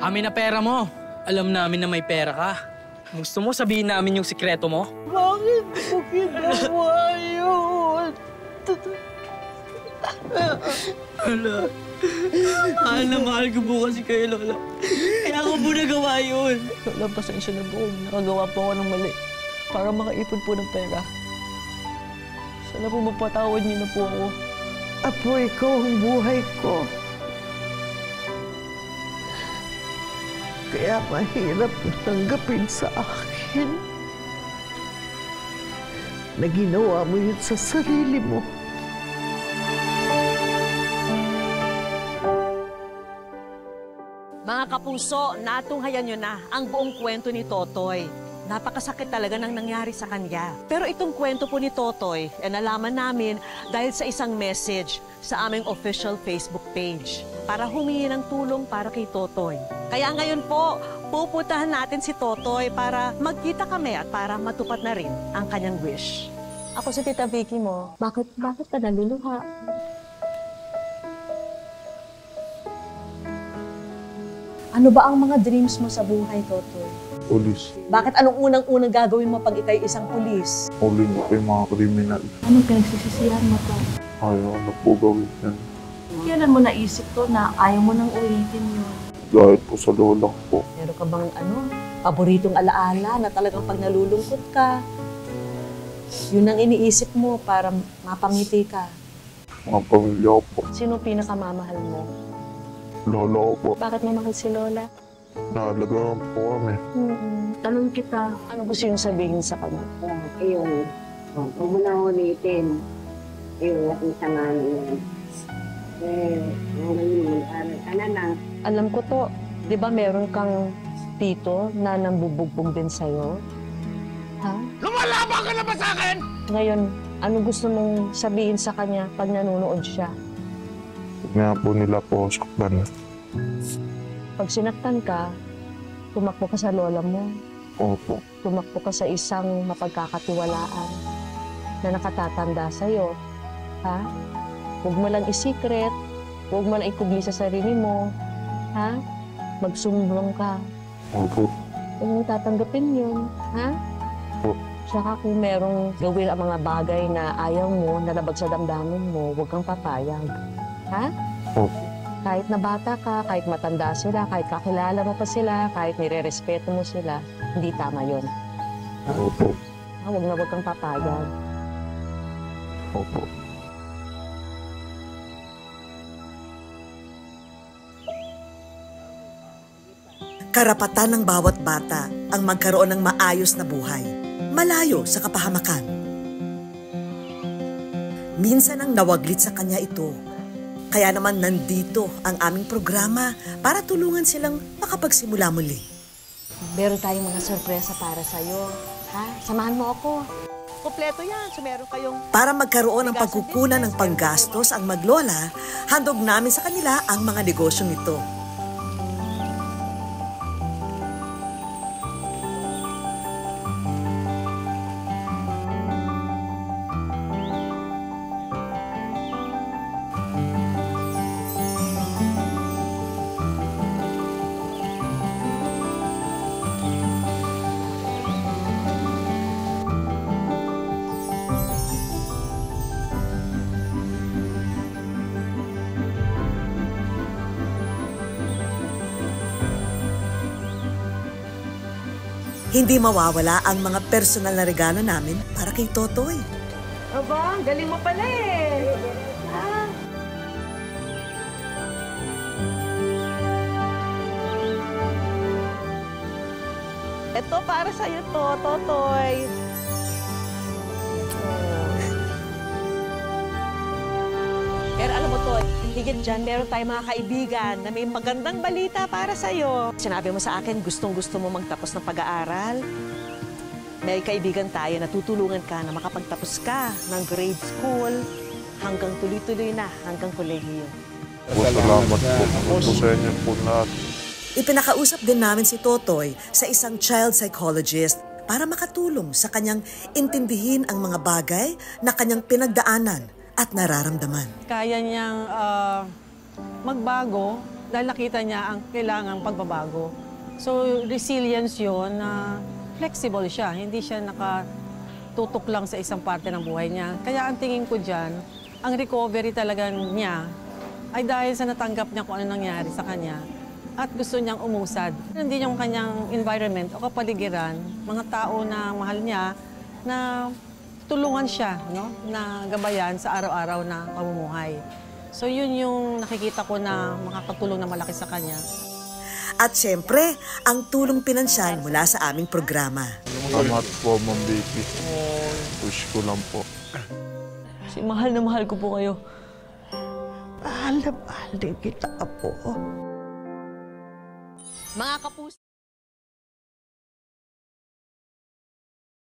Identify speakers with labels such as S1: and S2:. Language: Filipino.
S1: Amin na pera mo. Alam namin na may pera ka. Gusto mo sabihin namin yung sikreto mo?
S2: Bakit mo ginawa yun?
S1: Lola, mahal na mahal ko po kasi kayo, Lola. Kaya ako po nagawa yun. Lola, pasensya na po kung nakagawa po ako ng mali para makaipon po ng pera. Sana po mapatawad niyo na po ako.
S2: Apo, ikaw ang buhay ko. Kaya mahirap tanggapin sa akin na ginawa mo yun sa sarili mo.
S3: Mga kapuso, natunghayan nyo na ang buong kwento ni Totoy. Napakasakit talaga nang nangyari sa kanya. Pero itong kwento po ni Totoy, nalaman namin dahil sa isang message sa aming official Facebook page para humingi ng tulong para kay Totoy. Kaya ngayon po, pupuntahan natin si Totoy para magkita kami at para matupad na rin ang kanyang wish.
S4: Ako si Tita Vicky mo. Bakit ka naluluha? Ano ba ang mga dreams mo sa buhay, Totoy?
S5: Pulis.
S3: Bakit anong unang-unang gagawin mo pag ikay isang pulis?
S5: Huli mo kay mga kriminal.
S4: Anong pinagsisisihan mo to?
S5: Ayaw na po gawin yan.
S4: Kailan mo naisip to na ayaw mo nang ulitin yun?
S5: Dahil po sa lola ko.
S3: Meron ka bang paboritong alaala na talagang pag nalulungkot ka, yun ang iniisip mo para mapangiti ka?
S5: Mga pamilya ko po.
S4: Sino pinakamamahal mo?
S5: Lola ko po.
S4: Bakit mo mahal si Lola?
S5: Naalagaan po kami.
S4: Tanong kita, ano gusto yung sabihin sa kanya?
S6: Ayun. Huwag mo na ulitin. Ayun, ating sama niyan. Ngayon, mag-aral ka na.
S4: Alam ko to, di ba meron kang tito na nambubugbog din sa'yo? Ha?
S1: Lumalaban ka na ba sa akin?
S4: Ngayon, ano gusto mong sabihin sa kanya pag nanonood siya?
S5: Nga po nila po saktan.
S4: Pag sinaktan ka, tumakbo ka sa lola mo.
S5: Opo.
S4: Tumakbo ka sa isang mapagkakatiwalaan na nakatatanda sa'yo. Ha? Huwag mo lang i-secret. Huwag mo lang ikubli sa sarili mo. Ha? Magsumbong ka.
S5: Opo.
S4: Huwag mong tatanggapin yun. Ha?
S5: Opo.
S4: Tsaka kung merong gawin ang mga bagay na ayaw mo, nalabag sa damdamin mo, huwag kang papayag. Ha?
S5: Opo.
S4: Kahit na bata ka, kahit matanda sila, kahit kakilala mo pa sila, kahit nire-respeto mo sila, hindi tama yun.
S5: Opo.
S4: Huwag na huwag kang papayag.
S5: Opo.
S7: Karapatan ng bawat bata ang magkaroon ng maayos na buhay, malayo sa kapahamakan. Minsan ang nawaglit sa kanya ito. Kaya naman nandito ang aming programa para tulungan silang makapagsimula muli.
S4: Meron tayong mga sorpresa para sa'yo. Ha? Samahan mo ako.
S3: Kompleto yan. So meron kayong...
S7: Para magkaroon ng pagkukunan ng panggastos ang maglola, handog namin sa kanila ang mga negosyong ito. Hindi mawawala ang mga personal na regalo namin para kay Totoy.
S3: Aba, galing mo pala eh. Ah. Ito para sa'yo to, Totoy. Pero alam mo, Toy, higit dyan, meron tayong mga kaibigan na may magandang balita para sa'yo. Sinabi mo sa akin, gustong-gusto mo magtapos ng pag-aaral. May kaibigan tayo na tutulungan ka na makapagtapos ka ng grade school hanggang tuloy-tuloy na, hanggang kolehiyo.
S5: Salamat po. Po sa inyo po lahat.
S7: Ipinakausap din namin si Totoy sa isang child psychologist para makatulong sa kanyang intindihin ang mga bagay na kanyang pinagdaanan at nararamdaman.
S8: Kaya niyang magbago dahil nakita niya ang kailangang pagbabago. So, resilience yun na flexible siya. Hindi siya nakatutok lang sa isang parte ng buhay niya. Kaya ang tingin ko dyan, ang recovery talaga niya ay dahil sa natanggap niya kung ano nangyari sa kanya at gusto niyang umusad. Hindi yung kanyang environment o kapaligiran, mga tao na mahal niya na tulungan siya, no? Na gabayan sa araw-araw na pamumuhay. So yun yung nakikita ko na makakatulong na malaki sa kanya.
S7: At syempre, ang tulong pinansyal mula sa aming programa.
S5: Salamat po, Ma'am Vicky. Push ko lang po.
S1: Kasi mahal na mahal ko po kayo.
S2: Mahal na mahal din kita, Apo.
S3: Mga kapuso,